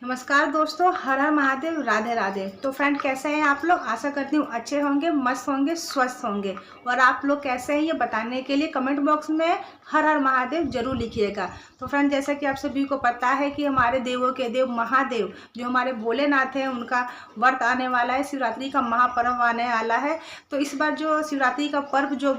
नमस्कार दोस्तों, हर हर महादेव, राधे राधे। तो फ्रेंड, कैसे हैं आप लोग? आशा करती हूँ अच्छे होंगे, मस्त होंगे, स्वस्थ होंगे। और आप लोग कैसे हैं ये बताने के लिए कमेंट बॉक्स में हर हर महादेव जरूर लिखिएगा। तो फ्रेंड, जैसा कि आप सभी को पता है कि हमारे देवों के देव महादेव जो हमारे भोलेनाथ हैं, उनका व्रत आने वाला है, शिवरात्रि का महापर्व आने वाला है। तो इस बार जो शिवरात्रि का पर्व जो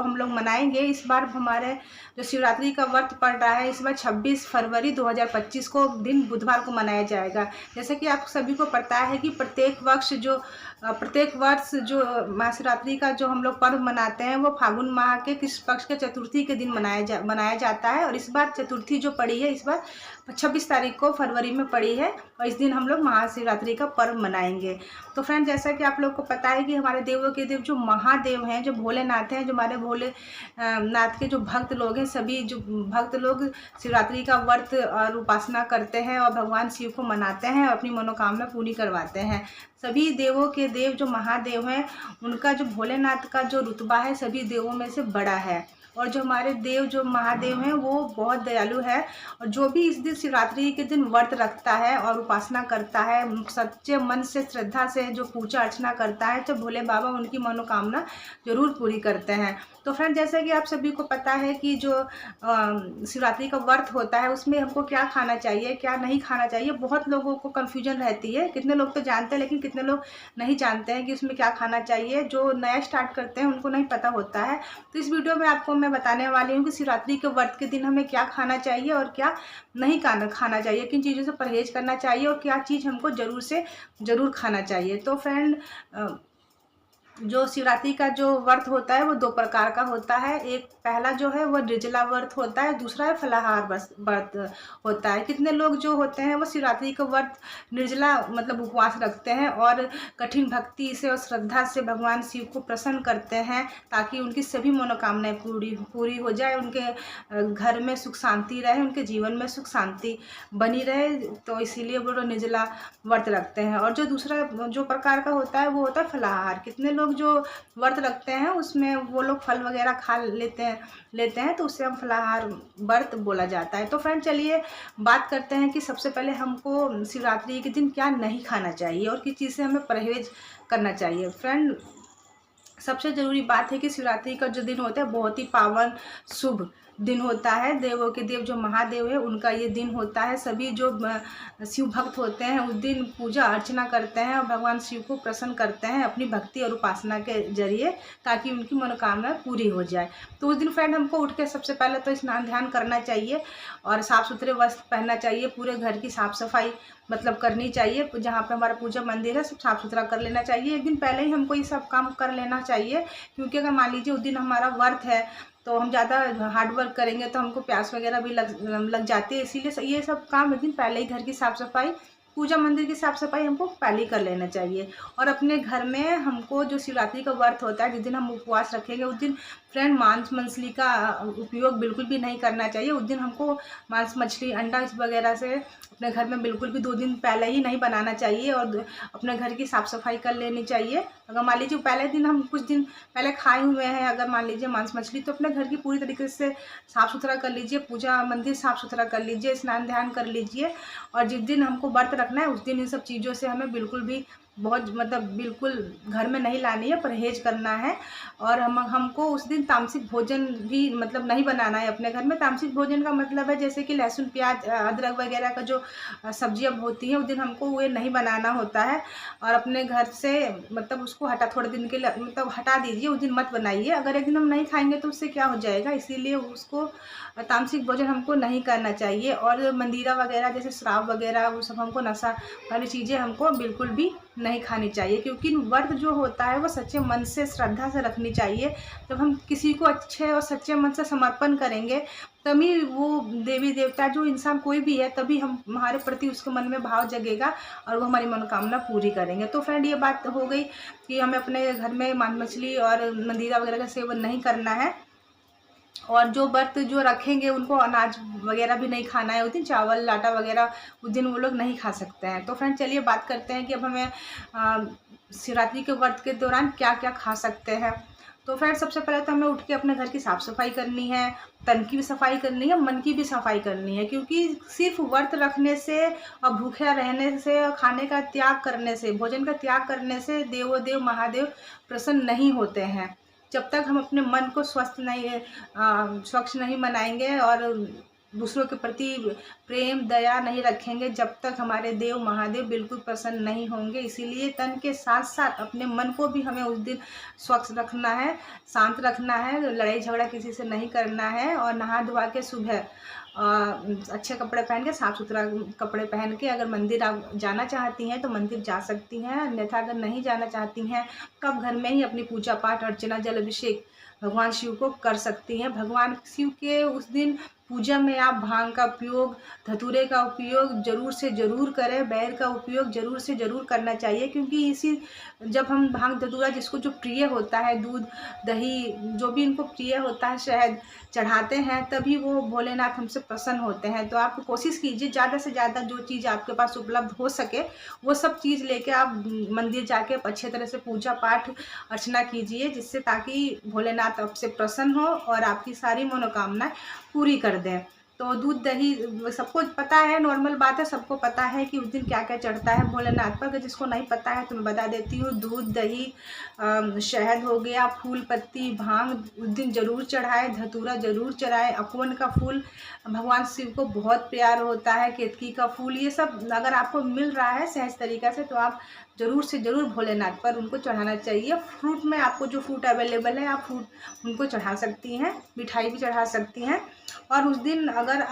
हम लोग मनाएंगे, इस बार हमारे जो शिवरात्रि का व्रत पड़ रहा है, इस बार 26 फरवरी 2025 को दिन बुधवार को मनाया जाएगा। जैसे कि आप सभी को पता है कि प्रत्येक वर्ष जो महाशिवरात्रि का जो हम लोग पर्व मनाते हैं, वो फागुन माह के किस पक्ष के चतुर्थी के दिन मनाया जाता है। और इस बार चतुर्थी जो पड़ी है, इस बार 26 तारीख को फरवरी में पड़ी है, और इस दिन हम लोग महाशिवरात्रि का पर्व मनाएंगे। तो फ्रेंड, जैसा कि आप लोग को पता है कि हमारे देवों के देव जो महादेव हैं, जो भोलेनाथ हैं, जो हमारे भोले नाथ के जो भक्त लोग हैं, सभी जो भक्त लोग शिवरात्रि का व्रत और उपासना करते हैं और भगवान शिव को मनाते हैं और अपनी मनोकामना पूरी करवाते हैं। सभी देवों के देव जो महादेव हैं, उनका जो भोलेनाथ का जो रुतबा है सभी देवों में से बड़ा है। और जो हमारे देव जो महादेव हैं, वो बहुत दयालु है। और जो भी इस दिन शिवरात्रि के दिन व्रत रखता है और उपासना करता है, सच्चे मन से श्रद्धा से जो पूजा अर्चना करता है, तो भोले बाबा उनकी मनोकामना जरूर पूरी करते हैं। तो फ्रेंड, जैसे कि आप सभी को पता है कि जो शिवरात्रि का व्रत होता है, उसमें हमको क्या खाना चाहिए, क्या नहीं खाना चाहिए, बहुत लोगों को कन्फ्यूजन रहती है। कितने लोग तो जानते हैं, लेकिन कितने लोग नहीं जानते हैं कि उसमें क्या खाना चाहिए। जो नया स्टार्ट करते हैं उनको नहीं पता होता है। तो इस वीडियो में आपको मैं बताने वाली हूँ कि शिवरात्रि के व्रत के दिन हमें क्या खाना चाहिए और क्या नहीं खाना चाहिए, किन चीज़ों से परहेज करना चाहिए और क्या चीज़ हमको ज़रूर से ज़रूर खाना चाहिए। तो फ्रेंड, जो शिवरात्रि का जो व्रत होता है वो दो प्रकार का होता है। एक पहला जो है वो निर्जला व्रत होता है, दूसरा है फलाहार व्रत होता है। कितने लोग जो होते हैं वो शिवरात्रि का व्रत निर्जला मतलब उपवास रखते हैं और कठिन भक्ति से और श्रद्धा से भगवान शिव को प्रसन्न करते हैं, ताकि उनकी सभी मनोकामनाएं पूरी हो जाए, उनके घर में सुख शांति रहे, उनके जीवन में सुख शांति बनी रहे। तो इसीलिए वो निर्जला व्रत रखते हैं। और जो दूसरा जो प्रकार का होता है वो होता है फलाहार। कितने लोग जो व्रत रखते हैं उसमें वो लोग फल वगैरह खा लेते हैं, तो उससे हम फलाहार व्रत बोला जाता है। तो फ्रेंड, चलिए बात करते हैं कि सबसे पहले हमको शिवरात्रि के दिन क्या नहीं खाना चाहिए और किस चीज़ से हमें परहेज करना चाहिए। फ्रेंड, सबसे ज़रूरी बात है कि शिवरात्रि का जो दिन होता है बहुत ही पावन शुभ दिन होता है। देवों के देव जो महादेव है, उनका ये दिन होता है। सभी जो शिव भक्त होते हैं उस दिन पूजा अर्चना करते हैं और भगवान शिव को प्रसन्न करते हैं अपनी भक्ति और उपासना के जरिए, ताकि उनकी मनोकामना पूरी हो जाए। तो उस दिन फ्रेंड, हमको उठ के सबसे पहले तो स्नान ध्यान करना चाहिए और साफ़ सुथरे वस्त्र पहनना चाहिए। पूरे घर की साफ़ सफाई मतलब करनी चाहिए। जहाँ पे हमारा पूजा मंदिर है, सब साफ़ सुथरा कर लेना चाहिए। एक दिन पहले ही हमको ये सब काम कर लेना चाहिए, क्योंकि अगर मान लीजिए उस दिन हमारा व्रत है तो हम ज़्यादा हार्ड वर्क करेंगे तो हमको प्यास वगैरह भी लग जाती है। इसीलिए ये सब काम एक दिन पहले ही, घर की साफ़ सफाई, पूजा मंदिर की साफ़ सफाई हमको पहले ही कर लेना चाहिए। और अपने घर में हमको जो शिवरात्रि का व्रत होता है, जिस दिन हम उपवास रखेंगे, उस दिन फ्रेंड मांस मछली का उपयोग बिल्कुल भी नहीं करना चाहिए। उस दिन हमको मांस मछली अंडा इस वगैरह से अपने घर में बिल्कुल भी 2 दिन पहले ही नहीं बनाना चाहिए और अपने घर की साफ़ सफाई कर लेनी चाहिए। अगर मान लीजिए पहले दिन हम कुछ दिन पहले खाए हुए हैं, अगर मान लीजिए मांस मछली, तो अपने घर की पूरी तरीके से साफ़ सुथरा कर लीजिए, पूजा मंदिर साफ़ सुथरा कर लीजिए, स्नान ध्यान कर लीजिए। और जिस दिन हमको व्रत रखना है उस दिन इन सब चीज़ों से हमें बिल्कुल भी बिल्कुल घर में नहीं लानी है, परहेज करना है। और हमको उस दिन तामसिक भोजन भी नहीं बनाना है अपने घर में। तामसिक भोजन का मतलब है जैसे कि लहसुन प्याज अदरक वगैरह का जो सब्जियां होती हैं, उस दिन हमको वो नहीं बनाना होता है। और अपने घर से उसको थोड़े दिन के लिए हटा दीजिए, उस दिन मत बनाइए। अगर एक दिन हम नहीं खाएंगे तो उससे क्या हो जाएगा, इसीलिए उसको तामसिक भोजन हमको नहीं करना चाहिए। और मंदिरा वगैरह जैसे शराब वगैरह वो सब हमको नशा वाली चीज़ें हमको बिल्कुल भी नहीं खानी चाहिए, क्योंकि व्रत जो होता है वो सच्चे मन से श्रद्धा से रखनी चाहिए। जब हम किसी को अच्छे और सच्चे मन से समर्पण करेंगे, तभी वो देवी देवता जो इंसान कोई भी है, तभी हमारे प्रति उसके मन में भाव जगेगा और वो हमारी मनोकामना पूरी करेंगे। तो फ्रेंड, ये बात हो गई कि हमें अपने घर में मांस मछली और मंदिरा वगैरह का सेवन नहीं करना है। और जो व्रत जो रखेंगे उनको अनाज वगैरह भी नहीं खाना है उस दिन, चावल आटा वगैरह उस दिन वो लोग नहीं खा सकते हैं। तो फ्रेंड, चलिए बात करते हैं कि अब हमें शिवरात्रि के व्रत के दौरान क्या क्या खा सकते हैं। तो फ्रेंड्स सबसे पहले तो हमें उठ के अपने घर की साफ़ सफाई करनी है, तन की भी सफाई करनी है, मन की भी सफाई करनी है, क्योंकि सिर्फ व्रत रखने से और भूखे रहने से और खाने का त्याग करने से, भोजन का त्याग करने से देवोदेव महादेव प्रसन्न नहीं होते हैं। जब तक हम अपने मन को स्वच्छ नहीं बनाएंगे और दूसरों के प्रति प्रेम दया नहीं रखेंगे, जब तक हमारे देव महादेव बिल्कुल प्रसन्न नहीं होंगे। इसीलिए तन के साथ साथ अपने मन को भी हमें उस दिन स्वच्छ रखना है, शांत रखना है, लड़ाई झगड़ा किसी से नहीं करना है। और नहा धोवा के सुबह अच्छे कपड़े पहन के, साफ़ सुथरा कपड़े पहन के अगर मंदिर आप जाना चाहती हैं तो मंदिर जा सकती हैं, अन्यथा अगर नहीं जाना चाहती हैं तो आप घर में ही अपनी पूजा पाठ अर्चना जल अभिषेक भगवान शिव को कर सकती हैं। भगवान शिव के उस दिन पूजा में आप भांग का उपयोग, धतूरे का उपयोग जरूर से ज़रूर करें, बैर का उपयोग जरूर से ज़रूर करना चाहिए, क्योंकि इसी जब हम भांग धतूरा जिसको जो प्रिय होता है, दूध दही जो भी इनको प्रिय होता है, शहद चढ़ाते हैं, तभी वो भोलेनाथ हमसे प्रसन्न होते हैं। तो आप कोशिश कीजिए ज़्यादा से ज़्यादा जो चीज़ आपके पास उपलब्ध हो सके वो सब चीज़ लेके आप मंदिर जाके अच्छे तरह से पूजा पाठ अर्चना कीजिए, जिससे ताकि भोलेनाथ आपसे प्रसन्न हो और आपकी सारी मनोकामनाएं पूरी कर दें। तो दूध दही सबको पता है, नॉर्मल बात है, सबको पता है कि उस दिन क्या क्या चढ़ता है भोलेनाथ पर। अगर जिसको नहीं पता है तो मैं बता देती हूँ। दूध दही, शहद हो गया, फूल पत्ती, भांग उस दिन जरूर चढ़ाए, धतूरा जरूर चढ़ाए, अकवन का फूल भगवान शिव को बहुत प्यार होता है, केतकी का फूल, ये सब अगर आपको मिल रहा है सहज तरीक़ा से तो आप ज़रूर से ज़रूर भोलेनाथ पर उनको चढ़ाना चाहिए। फ्रूट में आपको जो फ्रूट अवेलेबल है आप फ्रूट उनको चढ़ा सकती हैं, मिठाई भी चढ़ा सकती हैं। और उस दिन अगर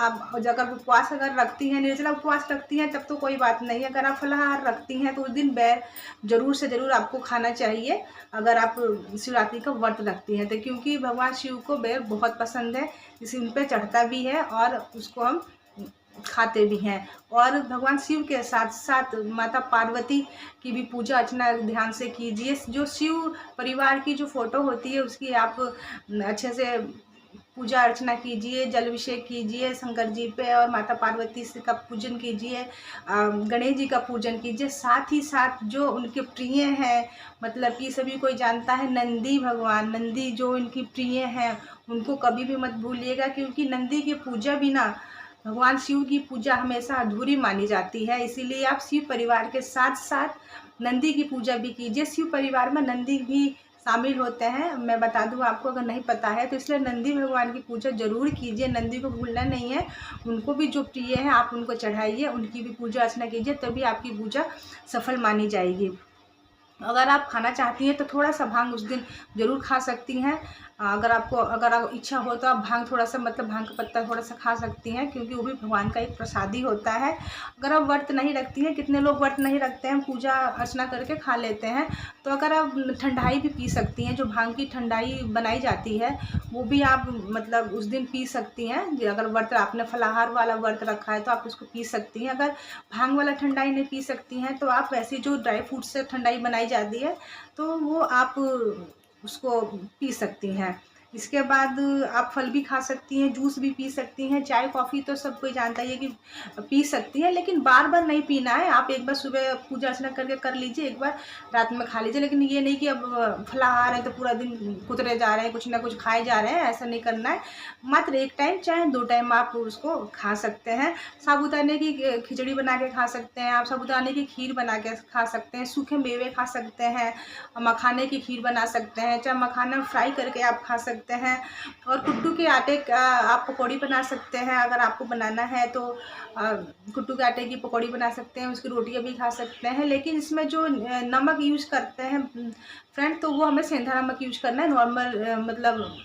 उपवास अगर रखती हैं, निर्जला उपवास रखती हैं, तब तो कोई बात नहीं है। अगर आप फलाहार रखती हैं तो उस दिन बैर जरूर से ज़रूर आपको खाना चाहिए, अगर आप शिवरात्रि का व्रत रखती हैं तो, क्योंकि भगवान शिव को बैर बहुत पसंद है, इसी उन पर चढ़ता भी है और उसको हम खाते भी हैं। और भगवान शिव के साथ साथ माता पार्वती की भी पूजा अर्चना ध्यान से कीजिए। जो शिव परिवार की जो फोटो होती है उसकी आप अच्छे से पूजा अर्चना कीजिए, जल अभिषेक कीजिए शंकर जी पे, और माता पार्वती से का पूजन कीजिए, गणेश जी का पूजन कीजिए। साथ ही साथ जो उनके प्रिय हैं, मतलब कि सभी कोई जानता है नंदी भगवान, नंदी जो इनकी प्रिय हैं, उनको कभी भी मत भूलिएगा, क्योंकि नंदी की पूजा बिना भगवान शिव की पूजा हमेशा अधूरी मानी जाती है। इसीलिए आप शिव परिवार के साथ साथ नंदी की पूजा भी कीजिए। शिव परिवार में नंदी भी शामिल होते हैं, मैं बता दूं आपको अगर नहीं पता है तो, इसलिए नंदी भगवान की पूजा जरूर कीजिए, नंदी को भूलना नहीं है। उनको भी जो प्रिय है आप उनको चढ़ाइए, उनकी भी पूजा अर्चना कीजिए, तभी आपकी पूजा सफल मानी जाएगी। अगर आप खाना चाहती हैं तो थोड़ा सा भांग उस दिन ज़रूर खा सकती हैं। अगर इच्छा हो तो आप भांग थोड़ा सा, मतलब भांग का पत्ता थोड़ा सा खा सकती हैं, क्योंकि वो भी भगवान का एक प्रसादी होता है। अगर आप व्रत नहीं रखती हैं, कितने लोग व्रत नहीं रखते हैं, पूजा अर्चना करके खा लेते हैं, तो अगर आप ठंडाई भी पी सकती हैं, जो भांग की ठंडाई बनाई जाती है वो भी आप मतलब उस दिन पी सकती हैं। अगर व्रत आपने फलाहार वाला व्रत रखा है तो आप उसको पी सकती हैं। अगर भांग वाला ठंडाई नहीं पी सकती हैं तो आप वैसे जो ड्राई फ्रूट से ठंडाई बनाई जाती है तो वो आप उसको पी सकती हैं। इसके बाद आप फल भी खा सकती हैं, जूस भी पी सकती हैं, चाय कॉफ़ी तो सब कोई जानता ही है कि पी सकती हैं, लेकिन बार बार नहीं पीना है। आप एक बार सुबह पूजा अर्चना करके कर लीजिए, एक बार रात में खा लीजिए, लेकिन ये नहीं कि अब फलाहार है तो पूरा दिन कुतरे जा रहे हैं, कुछ ना कुछ खाए जा रहे हैं, ऐसा नहीं करना है। मात्र एक टाइम चाहे 2 टाइम आप उसको खा सकते हैं। साबूदाने की खिचड़ी बना के खा सकते हैं, आप साबूदाने की खीर बना के खा सकते हैं, सूखे मेवे खा सकते हैं, मखाने की खीर बना सकते हैं, चाहे मखाना फ्राई करके आप खा सकते हैं। और कुट्टू के आटे का आप पकौड़ी बना सकते हैं, अगर आपको बनाना है तो कुट्टू के आटे की पकौड़ी बना सकते हैं, उसकी रोटियां भी खा सकते हैं। लेकिन इसमें जो नमक यूज़ करते हैं फ्रेंड, तो वो हमें सेंधा नमक यूज़ करना है, नॉर्मल मतलब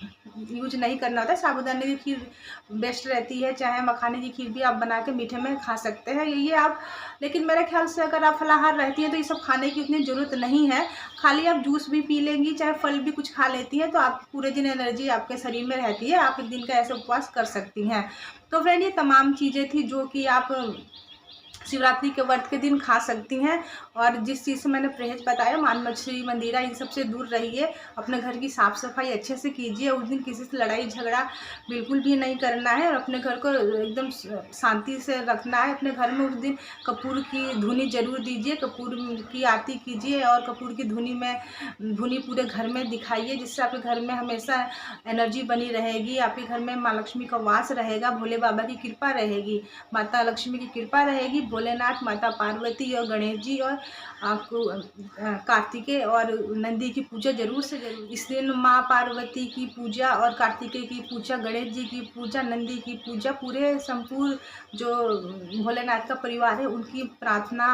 यूज नहीं करना होता है। साबूदाने की खीर बेस्ट रहती है, चाहे मखाने की खीर भी आप बना के मीठे में खा सकते हैं, ये आप। लेकिन मेरे ख्याल से अगर आप फलाहार रहती हैं तो ये सब खाने की उतनी ज़रूरत नहीं है, खाली आप जूस भी पी लेंगी, चाहे फल भी कुछ खा लेती हैं, तो आप पूरे दिन एनर्जी आपके शरीर में रहती है, आप एक दिन का ऐसे उपवास कर सकती हैं। तो फ्रेंड ये तमाम चीज़ें थी जो कि आप शिवरात्रि के व्रत के दिन खा सकती हैं। और जिस चीज़ से मैंने परहेज बताया, मांस मछली मंदिरा इन सब से दूर रहिए। अपने घर की साफ़ सफाई अच्छे से कीजिए। उस दिन किसी से लड़ाई झगड़ा बिल्कुल भी नहीं करना है और अपने घर को एकदम शांति से रखना है। अपने घर में उस दिन कपूर की धुनी जरूर दीजिए, कपूर की आरती कीजिए और कपूर की धुनी पूरे घर में दिखाइए, जिससे आपके घर में हमेशा एनर्जी बनी रहेगी। आपके घर में माँ लक्ष्मी का वास रहेगा, भोले बाबा की कृपा रहेगी, माता लक्ष्मी की कृपा रहेगी, भोलेनाथ, माता पार्वती और गणेश जी और आपको कार्तिकेय और नंदी की पूजा जरूर से जरूर। इस दिन माँ पार्वती की पूजा और कार्तिकेय की पूजा, गणेश जी की पूजा, नंदी की पूजा, पूरे संपूर्ण जो भोलेनाथ का परिवार है उनकी प्रार्थना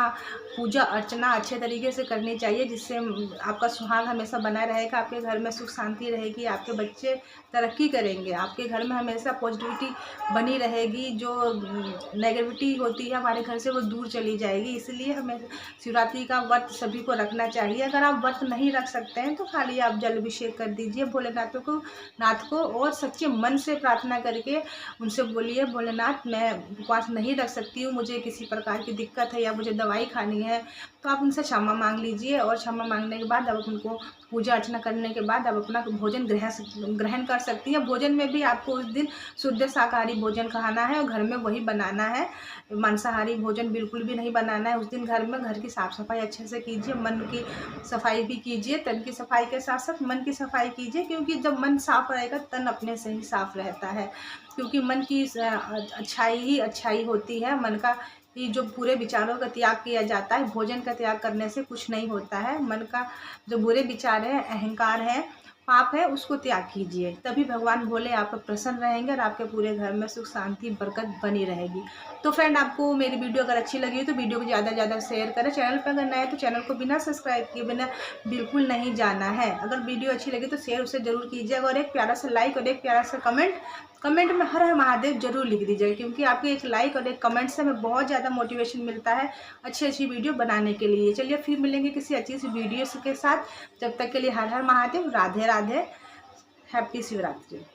पूजा अर्चना अच्छे तरीके से करनी चाहिए, जिससे आपका सुहाग हमेशा बना रहेगा, आपके घर में सुख शांति रहेगी, आपके बच्चे तरक्की करेंगे, आपके घर में हमेशा पॉजिटिविटी बनी रहेगी। जो नेगेटिविटी होती है हमारे घर से वो दूर चली जाएगी। इसलिए हमें शिवरात्रि का व्रत सभी को रखना चाहिए। अगर आप व्रत नहीं रख सकते हैं तो खाली आप जल अभिषेक कर दीजिए भोलेनाथ को और सच्चे मन से प्रार्थना करके उनसे बोलिए, भोलेनाथ मैं उपवास नहीं रख सकती हूँ, मुझे किसी प्रकार की दिक्कत है या मुझे दवाई खानी है, तो आप उनसे क्षमा मांग लीजिए। और क्षमा मांगने के बाद अब उनको पूजा अर्चना करने के बाद अब अपना भोजन ग्रहण कर सकती हैं। भोजन में भी आपको उस दिन शुद्ध शाकाहारी भोजन खाना है और घर में वही बनाना है। मांसाहारी भोजन बिल्कुल भी नहीं बनाना है उस दिन। घर में घर की साफ़ सफाई अच्छे से कीजिए, मन की सफाई भी कीजिए, तन की सफाई के साथ साथ मन की सफाई कीजिए, क्योंकि जब मन साफ रहेगा तन अपने से ही साफ रहता है। क्योंकि मन की अच्छाई ही अच्छाई होती है। मन का ये जो पूरे विचारों का त्याग किया जाता है, भोजन का त्याग करने से कुछ नहीं होता है। मन का जो बुरे विचार है, अहंकार है, पाप है, उसको त्याग कीजिए, तभी भगवान भोले आप पर प्रसन्न रहेंगे और आपके पूरे घर में सुख शांति बरकत बनी रहेगी। तो फ्रेंड, आपको मेरी वीडियो अगर अच्छी लगी हो तो वीडियो को ज़्यादा से ज़्यादा शेयर करें। चैनल पर अगर नए हैं तो चैनल को बिना सब्सक्राइब किए बिना बिल्कुल नहीं जाना है। अगर वीडियो अच्छी लगी तो शेयर उसे जरूर कीजिएगा और एक प्यारा सा लाइक और एक प्यारा सा कमेंट में हर हर महादेव जरूर लिख दीजिएगा, क्योंकि आपके एक लाइक और एक कमेंट से हमें बहुत ज़्यादा मोटिवेशन मिलता है अच्छी वीडियो बनाने के लिए। चलिए फिर मिलेंगे किसी अच्छी सी वीडियो के साथ। जब तक के लिए हर हर महादेव, राधे राधे, हैप्पी शिवरात्रि।